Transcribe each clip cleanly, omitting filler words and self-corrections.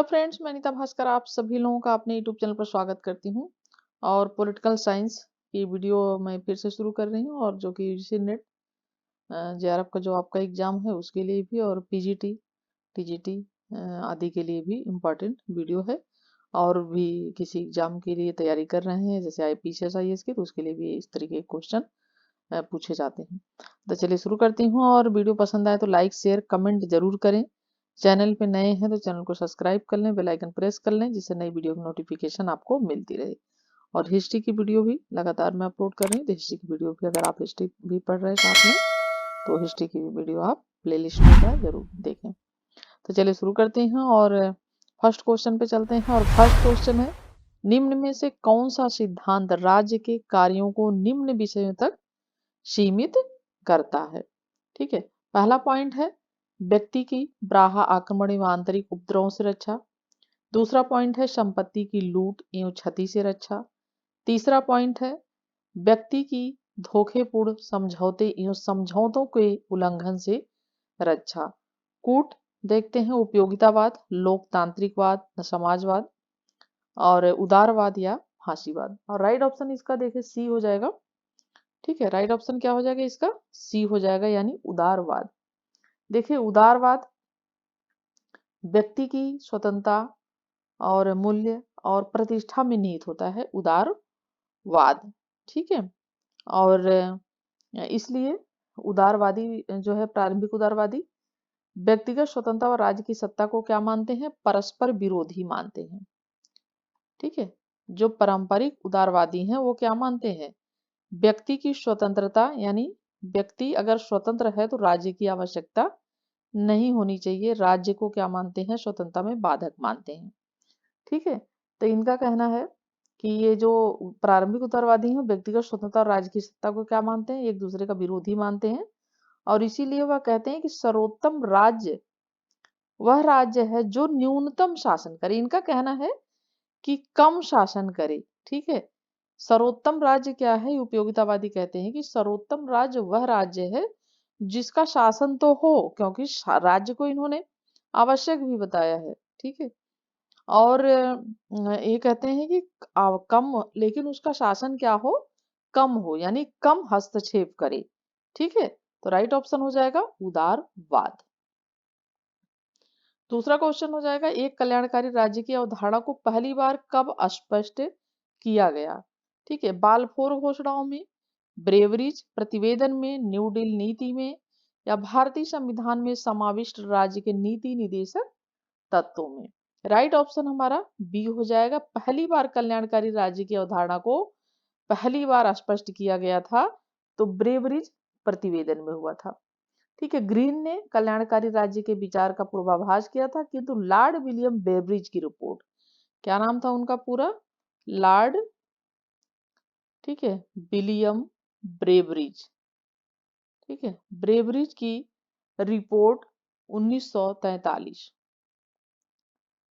Hello friends, मैं अनीता भास्कर आप सभी लोगों का अपने यूट्यूब चैनल पर स्वागत करती हूँ। और पॉलिटिकल साइंस की वीडियो मैं फिर से शुरू कर रही हूँ, और जो कि यूजीसी नेट जेआरएफ का जो आपका एग्जाम है उसके लिए भी, और पीजीटी टीजीटी आदि के लिए भी इम्पोर्टेंट वीडियो है। और भी किसी एग्जाम के लिए तैयारी कर रहे हैं जैसे आईपीसीएस आईएएस की, तो उसके लिए भी इस तरीके के क्वेश्चन पूछे जाते हैं। तो चलिए शुरू करती हूँ, और वीडियो पसंद आए तो लाइक शेयर कमेंट जरूर करें। चैनल पे नए हैं तो चैनल को सब्सक्राइब कर लें, बेल आइकन प्रेस कर लें, जिससे नई वीडियो की नोटिफिकेशन आपको मिलती रहे। और हिस्ट्री की वीडियो भी लगातार मैं अपलोड कर रही हूँ, तो हिस्ट्री की वीडियो भी, अगर आप हिस्ट्री भी पढ़ रहे हैं साथ में, तो हिस्ट्री की भी वीडियो आप प्लेलिस्ट में जाए जरूर देखें। तो चलिए शुरू करते हैं, और फर्स्ट क्वेश्चन पे चलते हैं। और फर्स्ट क्वेश्चन है, निम्न में से कौन सा सिद्धांत राज्य के कार्यों को निम्न विषयों तक सीमित करता है? ठीक है, पहला पॉइंट है व्यक्ति की बाह्य आक्रमण एवं आंतरिक उपद्रवों से रक्षा। दूसरा पॉइंट है संपत्ति की लूट एवं क्षति से रक्षा। तीसरा पॉइंट है व्यक्ति की धोखेपूर्ण समझौते एवं समझौतों के उल्लंघन से रक्षा। कूट देखते हैं उपयोगितावाद, लोकतांत्रिकवाद, समाजवाद, और उदारवाद या फांसीवाद। और राइट ऑप्शन इसका देखिए सी हो जाएगा। ठीक है, राइट ऑप्शन क्या हो जाएगा इसका? सी हो जाएगा, यानी उदारवाद। देखिए उदारवाद व्यक्ति की स्वतंत्रता और मूल्य और प्रतिष्ठा में निहित होता है, उदारवाद। ठीक है, और इसलिए उदारवादी जो है, प्रारंभिक उदारवादी व्यक्तिगत स्वतंत्रता और राज्य की सत्ता को क्या मानते हैं? परस्पर विरोधी मानते हैं। ठीक है, जो पारंपरिक उदारवादी हैं वो क्या मानते हैं? व्यक्ति की स्वतंत्रता, यानी व्यक्ति अगर स्वतंत्र है तो राज्य की आवश्यकता नहीं होनी चाहिए, राज्य को क्या मानते हैं? स्वतंत्रता में बाधक मानते हैं। ठीक है, तो इनका कहना है कि ये जो प्रारंभिक उदारवादी हैं व्यक्तिगत स्वतंत्रता और राज्य की सत्ता को क्या मानते हैं? एक दूसरे का विरोधी मानते हैं। और इसीलिए वह कहते हैं कि सर्वोत्तम राज्य वह राज्य है जो न्यूनतम शासन करे। इनका कहना है कि कम शासन करे। ठीक है, सर्वोत्तम राज्य क्या है? उपयोगितावादी कहते हैं कि सर्वोत्तम राज्य वह राज्य है जिसका शासन तो हो, क्योंकि राज्य को इन्होंने आवश्यक भी बताया है। ठीक है, और ये कहते हैं कि कम, लेकिन उसका शासन क्या हो? कम हो, यानी कम हस्तक्षेप करे। ठीक है, तो राइट ऑप्शन हो जाएगा उदारवाद। दूसरा क्वेश्चन हो जाएगा, एक कल्याणकारी राज्य की अवधारणा को पहली बार कब स्पष्ट किया गया? ठीक है, बाल्फोर घोषणाओं में, ब्रेवरिज प्रतिवेदन में, न्यू डील नीति में, या भारतीय संविधान में समाविष्ट राज्य के नीति निर्देशक तत्वों में। राइट ऑप्शन हमारा बी हो जाएगा। पहली बार कल्याणकारी राज्य की अवधारणा को पहली बार स्पष्ट किया गया था तो ब्रेवरिज प्रतिवेदन में हुआ था। ठीक है, ग्रीन ने कल्याणकारी राज्य के विचार का पूर्वाभास किया था, किंतु लॉर्ड विलियम बेवरिज की रिपोर्ट, क्या नाम था उनका पूरा? लॉर्ड, ठीक है, विलियम ब्रेवरिज। ठीक है, ब्रेवरिज की रिपोर्ट 1943।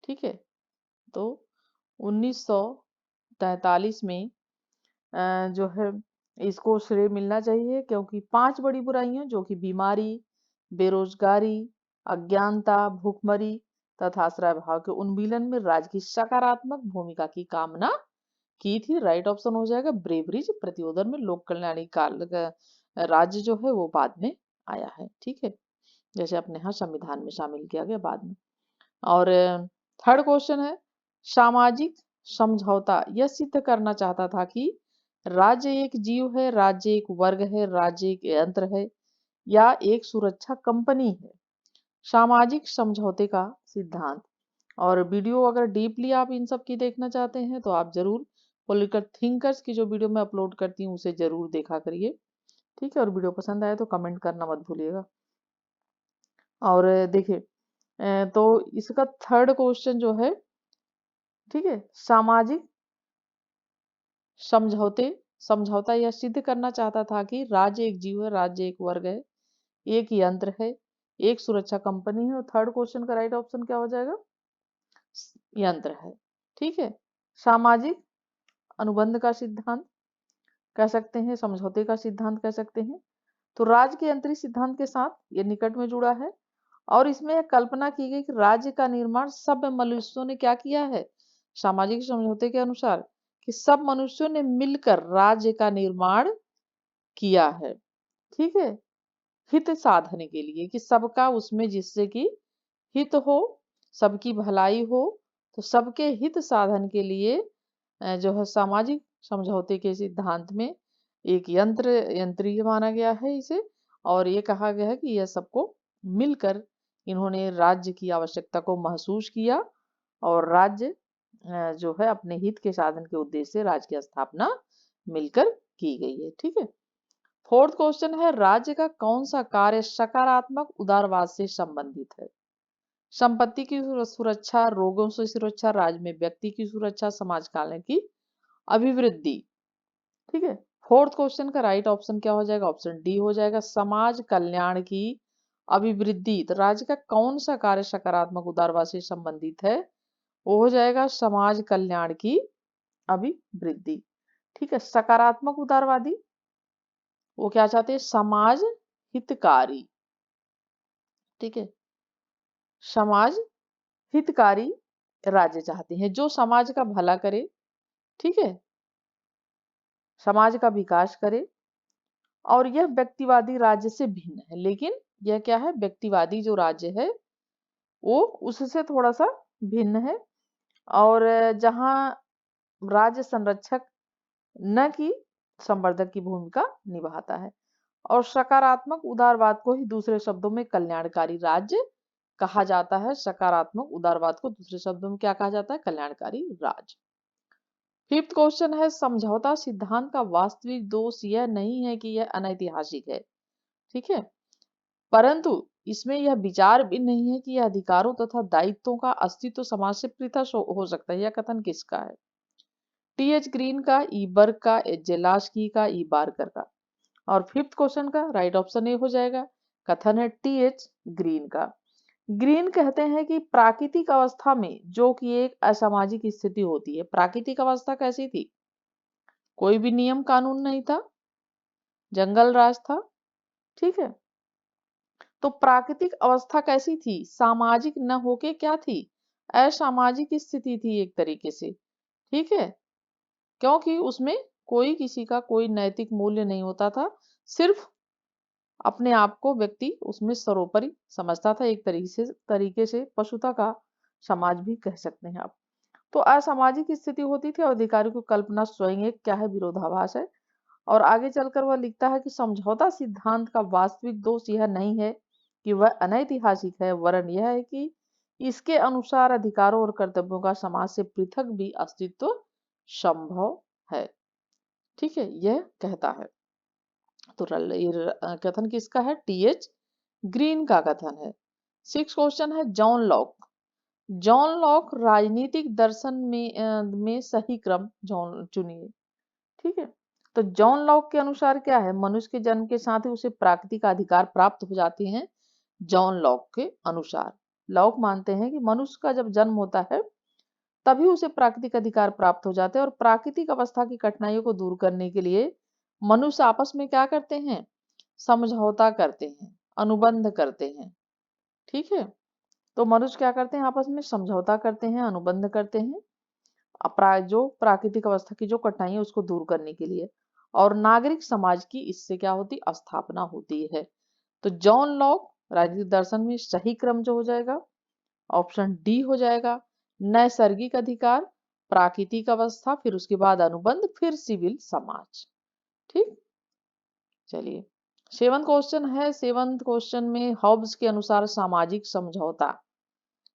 ठीक है, तो 1943 में जो है इसको श्रेय मिलना चाहिए, क्योंकि 5 बड़ी बुराइयां जो कि बीमारी, बेरोजगारी, अज्ञानता, भूखमरी तथा आश्रय भाव के उन्मूलन में राज्य की सकारात्मक भूमिका की कामना की थी। राइट ऑप्शन हो जाएगा ब्रेवरिज प्रतिवेदन में। लोक कल्याणी काल राज्य जो है वो बाद में आया है। ठीक है, जैसे अपने यहाँ संविधान में शामिल किया गया बाद में। और थर्ड क्वेश्चन है, सामाजिक समझौता यह सिद्ध करना चाहता था कि राज्य एक जीव है, राज्य एक वर्ग है, राज्य एक यंत्र है, या एक सुरक्षा कंपनी है। सामाजिक समझौते का सिद्धांत। और वीडियो अगर डीपली आप इन सब की देखना चाहते हैं तो आप जरूर पॉलिटिकल थिंकर्स की जो वीडियो मैं अपलोड करती हूँ उसे जरूर देखा करिए। ठीक है, और वीडियो पसंद आए तो कमेंट करना मत भूलिएगा। और देखिए तो इसका थर्ड क्वेश्चन जो है, ठीक है, सामाजिक समझौता यह सिद्ध करना चाहता था कि राज्य एक जीव है, राज्य एक वर्ग है, एक यंत्र है, एक सुरक्षा कंपनी है। और थर्ड क्वेश्चन का राइट ऑप्शन क्या हो जाएगा? यंत्र है। ठीक है, सामाजिक अनुबंध का सिद्धांत कह सकते हैं, समझौते का सिद्धांत कह सकते हैं। तो राज्य के यंत्री सिद्धांत के साथ ये निकट में जुड़ा है। और इसमें यह कल्पना की गई कि राज्य का निर्माण सब मनुष्यों ने क्या किया है, सामाजिक समझौते के अनुसार, कि सब मनुष्यों ने मिलकर राज्य का निर्माण किया है। ठीक है, हित साधन के लिए, कि सबका उसमें जिससे कि हित हो, सबकी भलाई हो, तो सबके हित साधन के लिए जो है सामाजिक समझौते के सिद्धांत में एक यंत्रीय माना गया है इसे। और ये कहा गया है कि यह सबको मिलकर इन्होंने राज्य की आवश्यकता को महसूस किया और राज्य जो है अपने हित के साधन के उद्देश्य से राज्य की स्थापना मिलकर की गई है। ठीक है, फोर्थ क्वेश्चन है, राज्य का कौन सा कार्य सकारात्मक उदारवाद से संबंधित है? संपत्ति की सुरक्षा, रोगों से सुरक्षा, राज्य में व्यक्ति की सुरक्षा, समाज कल्याण की अभिवृद्धि। ठीक है, फोर्थ क्वेश्चन का राइट ऑप्शन क्या हो जाएगा? ऑप्शन डी हो जाएगा, समाज कल्याण की अभिवृद्धि। तो राज्य का कौन सा कार्य सकारात्मक उदारवाद से संबंधित है? वो हो जाएगा समाज कल्याण की अभिवृद्धि। ठीक है, सकारात्मक उदारवादी वो क्या चाहते हैं? समाज हितकारी। ठीक है, समाज हितकारी राज्य चाहते हैं जो समाज का भला करे। ठीक है, समाज का विकास करे। और यह व्यक्तिवादी राज्य से भिन्न है, लेकिन यह क्या है? व्यक्तिवादी जो राज्य है वो उससे थोड़ा सा भिन्न है। और जहां राज्य संरक्षक न कि संवर्धक की भूमिका निभाता है। और सकारात्मक उदारवाद को ही दूसरे शब्दों में कल्याणकारी राज्य कहा जाता है। सकारात्मक उदारवाद को दूसरे शब्दों में क्या कहा जाता है? कल्याणकारी राज्य। फिफ्थ क्वेश्चन है, समझौता सिद्धांत का वास्तविक दोष यह नहीं है कि यह अनैतिहासिक है। ठीक है, परंतु इसमें यह विचार भी नहीं है कि यह अधिकारों तथा दायित्वों का अस्तित्व समाज से पृथक हो सकता है। यह कथन किसका है? टी एच ग्रीन का, ई बर्ग का, एच जेलास्की का, ई बार्कर का। और फिफ्थ क्वेश्चन का राइट ऑप्शन ए हो जाएगा, कथन है टी एच ग्रीन का। ग्रीन कहते हैं कि प्राकृतिक अवस्था में जो कि एक असामाजिक स्थिति होती है। प्राकृतिक अवस्था कैसी थी? कोई भी नियम कानून नहीं था, जंगल राज था। ठीक है, तो प्राकृतिक अवस्था कैसी थी? सामाजिक न होके क्या थी? असामाजिक स्थिति थी एक तरीके से। ठीक है, क्योंकि उसमें कोई किसी का कोई नैतिक मूल्य नहीं होता था, सिर्फ अपने आप को व्यक्ति उसमें सर्वोपरि समझता था। एक तरीके से पशुता का समाज भी कह सकते हैं आप। तो असामाजिक स्थिति होती थी और अधिकारियों की कल्पना स्वयं एक क्या है? विरोधाभास है। और आगे चलकर वह लिखता है कि समझौता सिद्धांत का वास्तविक दोष यह नहीं है कि वह अनैतिहासिक है, वरन यह है कि इसके अनुसार अधिकारों और कर्तव्यों का समाज से पृथक भी अस्तित्व संभव है। ठीक है, यह कहता है। तो कथन किसका है? टी एच ग्रीन का कथन है। सिक्स क्वेश्चन है, जॉन लॉक। जॉन लॉक राजनीतिक दर्शन में सही क्रम जॉन चुनिए। ठीक है, तो जॉन लॉक के अनुसार क्या है? मनुष्य के जन्म के साथ ही उसे प्राकृतिक अधिकार प्राप्त हो जाते हैं। जॉन लॉक के अनुसार, लॉक मानते हैं कि मनुष्य का जब जन्म होता है तभी उसे प्राकृतिक अधिकार प्राप्त हो जाते हैं। और प्राकृतिक अवस्था की कठिनाइयों को दूर करने के लिए मनुष्य आपस में क्या करते हैं? समझौता करते हैं, अनुबंध करते हैं। ठीक है, तो मनुष्य क्या करते हैं? आपस में समझौता करते हैं, अनुबंध करते हैं जो प्राकृतिक अवस्था की जो कठिनाई है उसको दूर करने के लिए। और नागरिक समाज की इससे क्या होती? स्थापना होती है। तो जॉन लॉक राजनीतिक दर्शन में सही क्रम जो हो जाएगा ऑप्शन डी हो जाएगा, नैसर्गिक अधिकार, प्राकृतिक अवस्था, फिर उसके बाद अनुबंध, फिर सिविल समाज। ठीक, चलिए सेवंथ क्वेश्चन है। सेवंथ क्वेश्चन में हॉब्स के अनुसार सामाजिक समझौता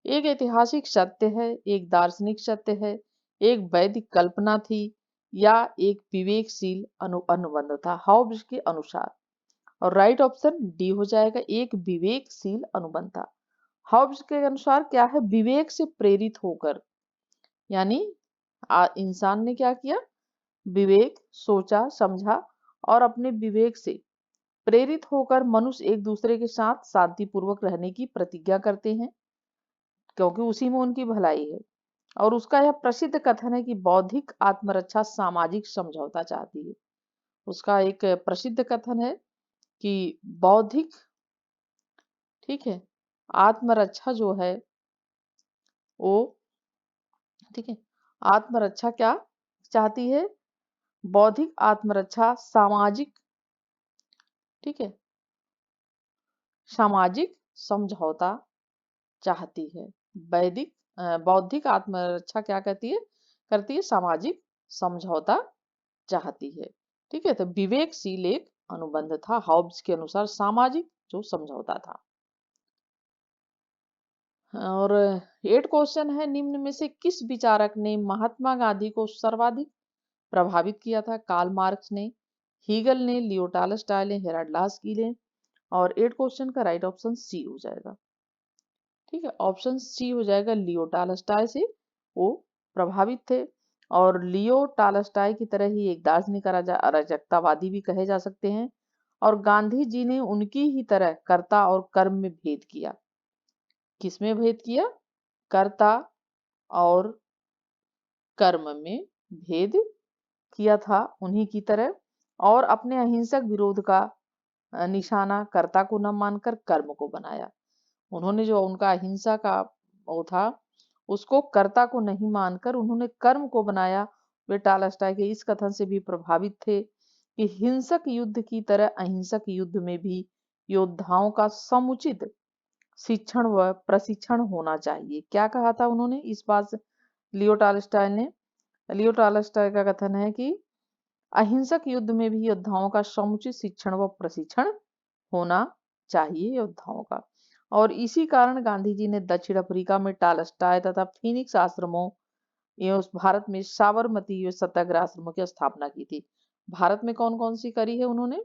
एक ऐतिहासिक सत्य है, एक दार्शनिक सत्य है, एक वैदिक कल्पना थी, या एक विवेकशील अनुबंध था हॉब्स के अनुसार। और राइट ऑप्शन डी हो जाएगा, एक विवेकशील अनुबंध था। हॉब्स के अनुसार क्या है? विवेक से प्रेरित होकर, यानी इंसान ने क्या किया? विवेक, सोचा समझा और अपने विवेक से प्रेरित होकर मनुष्य एक दूसरे के साथ शांतिपूर्वक रहने की प्रतिज्ञा करते हैं, क्योंकि उसी में उनकी भलाई है। और उसका यह प्रसिद्ध कथन है कि बौद्धिक आत्मरक्षा सामाजिक समझौता चाहती है। उसका एक प्रसिद्ध कथन है कि बौद्धिक, ठीक है, आत्मरक्षा जो है वो, ठीक है, आत्मरक्षा क्या चाहती है? बौद्धिक आत्मरक्षा, सामाजिक, ठीक है, सामाजिक समझौता चाहती है। बौद्धिक आत्मरक्षा क्या करती है? सामाजिक समझौता चाहती है। ठीक है, तो विवेकशील एक अनुबंध था, हॉब्स के अनुसार सामाजिक जो समझौता था। और 8 क्वेश्चन है, निम्न में से किस विचारक ने महात्मा गांधी को सर्वाधिक प्रभावित किया था? कार्ल मार्क्स ने, हीगल ने, लियो टॉलस्टॉय ने, हेराल्ड लास्की ने। और 8 क्वेश्चन का राइट ऑप्शन सी हो जाएगा। ठीक है, ऑप्शन सी हो जाएगा, लियो टॉलस्टॉय से वो प्रभावित थे। और लियो टॉलस्टॉय की तरह ही एक दार्शनिक अराजकतावादी भी कहे जा सकते हैं। और गांधी जी ने उनकी ही तरह कर्ता और कर्म में भेद किया। किसमें भेद किया? कर्ता और कर्म में भेद किया था उन्हीं की तरह। और अपने अहिंसक विरोध का निशाना कर्ता को न मानकर कर्म को बनाया। उन्होंने जो उनका अहिंसा का वो था, उसको कर्ता को नहीं मानकर उन्होंने कर्म को बनाया। वे टॉलस्टॉय के इस कथन से भी प्रभावित थे कि हिंसक युद्ध की तरह अहिंसक युद्ध में भी योद्धाओं का समुचित शिक्षण व प्रशिक्षण होना चाहिए। क्या कहा था उन्होंने इस बात से? लियो टॉलस्टॉय ने, लियो टॉलस्टॉय का कथन है कि अहिंसक युद्ध में भी योद्धाओं का समुचित शिक्षण व प्रशिक्षण होना चाहिए योद्धाओं का। और इसी कारण गांधी जी ने दक्षिण अफ्रीका में टॉलस्टॉय तथा फीनिक्स आश्रमों एवं भारत में साबरमती सत्याग्रह आश्रमों की स्थापना की थी। भारत में कौन कौन सी करी है उन्होंने?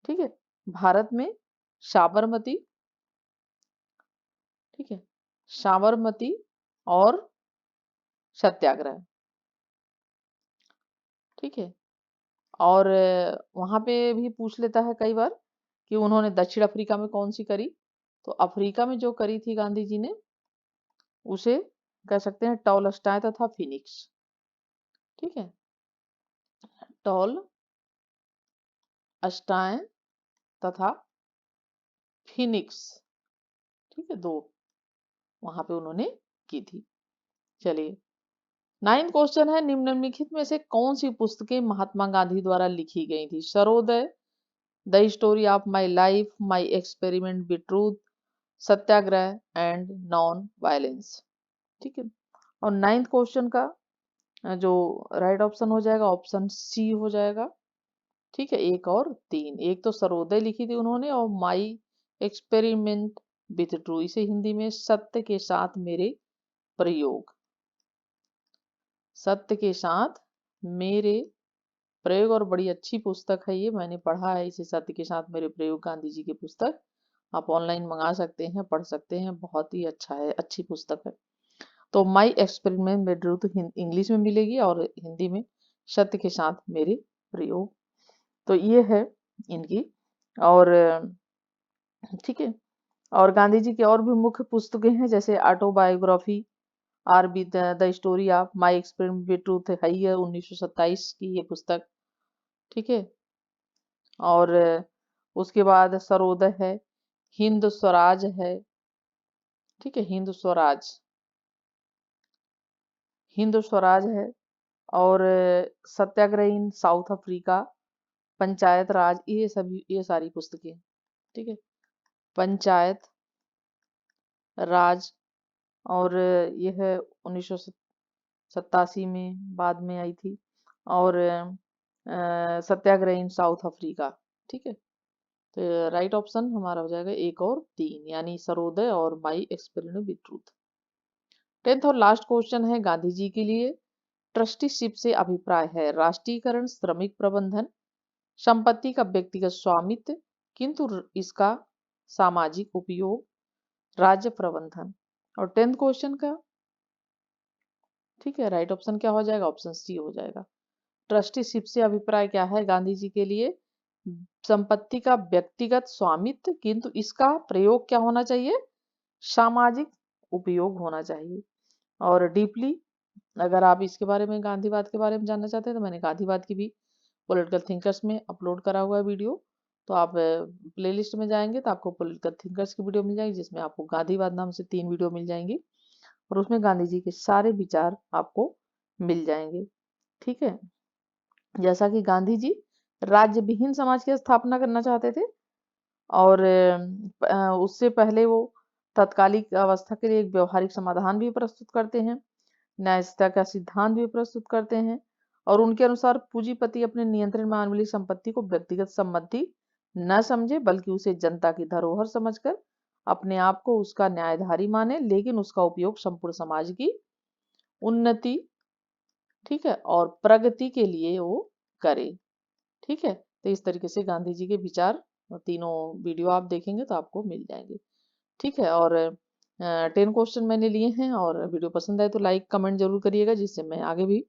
ठीक है, भारत में साबरमती, ठीक है, साबरमती और सत्याग्रह, ठीक है। और वहां पे भी पूछ लेता है कई बार कि उन्होंने दक्षिण अफ्रीका में कौन सी करी। तो अफ्रीका में जो करी थी गांधी जी ने, उसे कह सकते हैं टॉलस्टॉय तथा फिनिक्स। ठीक है, टॉलस्टॉय तथा फिनिक्स, ठीक है, दो वहां पे उन्होंने की थी। चलिए, 9 क्वेश्चन है, निम्नलिखित में से कौन सी पुस्तकें महात्मा गांधी द्वारा लिखी गई थी? Sarvodaya, the story of my life, my experiment with truth, Satyagraha and non violence. ठीक है, और 9th क्वेश्चन का जो राइट ऑप्शन हो जाएगा, ऑप्शन सी हो जाएगा। ठीक है, 1 और 3। एक तो सर्वोदय लिखी थी उन्होंने, और माई एक्सपेरिमेंट विथ ट्रू, इसे हिंदी में सत्य के साथ मेरे प्रयोग, सत्य के साथ मेरे प्रयोग। और बड़ी अच्छी पुस्तक है ये, मैंने पढ़ा है इसे, सत्य के साथ मेरे प्रयोग, गांधी जी की पुस्तक। आप ऑनलाइन मंगा सकते हैं, पढ़ सकते हैं, बहुत ही अच्छा है, अच्छी पुस्तक है। तो my experiment with truth English में मिलेगी और हिंदी में सत्य के साथ मेरे प्रयोग। तो ये है इनकी। और ठीक है, और गांधी जी की और भी मुख्य पुस्तकें हैं, जैसे autobiography R be the story of my experiment with truth है ही है, 1927 की ये पुस्तक। ठीक है, और उसके बाद सर्वोदय है, हिंद स्वराज है, ठीक है, हिंद स्वराज, हिंद स्वराज है। और सत्याग्रह इन साउथ अफ्रीका, पंचायत राज, ये सभी, ये सारी पुस्तकें। ठीक है, पंचायत राज, और यह 1987 में बाद में आई थी। और सत्याग्रह इन साउथ अफ्रीका। ठीक है, तो राइट ऑप्शन हमारा हो जाएगा 1 और 3, यानी सर्वोदय और my experiment with truth. 10th और लास्ट क्वेश्चन है गांधी जी के लिए, ट्रस्टीशिप से अभिप्राय है राष्ट्रीयकरण, श्रमिक प्रबंधन, संपत्ति का व्यक्तिगत स्वामित्व, किंतु इसका सामाजिक उपयोग, राज्य प्रबंधन। और 10th क्वेश्चन का, ठीक है, राइट ऑप्शन क्या हो जाएगा? ऑप्शन सी हो जाएगा। ट्रस्टीशिप से अभिप्राय क्या है गांधी जी के लिए? संपत्ति का व्यक्तिगत स्वामित्व, किंतु इसका प्रयोग क्या होना चाहिए? सामाजिक उपयोग होना चाहिए। और डीपली अगर आप इसके बारे में, गांधीवाद के बारे में जानना चाहते हैं, तो मैंने गांधीवाद की भी पॉलिटिकल थिंकर्स में अपलोड करा हुआ है वीडियो, तो आप प्लेलिस्ट में जाएंगे तो आपको पॉलिटिकल थिंकर्स की वीडियो मिल जाएगी, जिसमें आपको गांधीवाद नाम से 3 वीडियो मिल जाएंगी और उसमें गांधी जी के सारे विचार आपको मिल जाएंगे। ठीक है। जैसा कि गांधी जी राज्य विहीन समाज की स्थापना करना चाहते थे और उससे पहले वो तत्कालिक अवस्था के लिए एक व्यवहारिक समाधान भी प्रस्तुत करते हैं, न्यायिकता का सिद्धांत भी प्रस्तुत करते हैं और उनके अनुसार पूंजीपति अपने नियंत्रण में आने वाली संपत्ति को व्यक्तिगत संपत्ति न समझे, बल्कि उसे जनता की धरोहर समझकर अपने आप को उसका न्यायधारी माने, लेकिन उसका उपयोग संपूर्ण समाज की उन्नति, ठीक है, और प्रगति के लिए वो करे। ठीक है। तो इस तरीके से गांधी जी के विचार तीनों वीडियो आप देखेंगे तो आपको मिल जाएंगे। ठीक है। और 10 क्वेश्चन मैंने लिए हैं और वीडियो पसंद आए तो लाइक कमेंट जरूर करिएगा, जिससे मैं आगे भी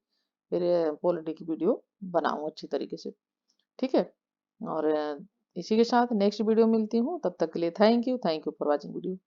फिर पॉलिटी की वीडियो बनाऊं अच्छी तरीके से। ठीक है। और इसी के साथ नेक्स्ट वीडियो मिलती हूँ, तब तक के लिए thank you for watching video.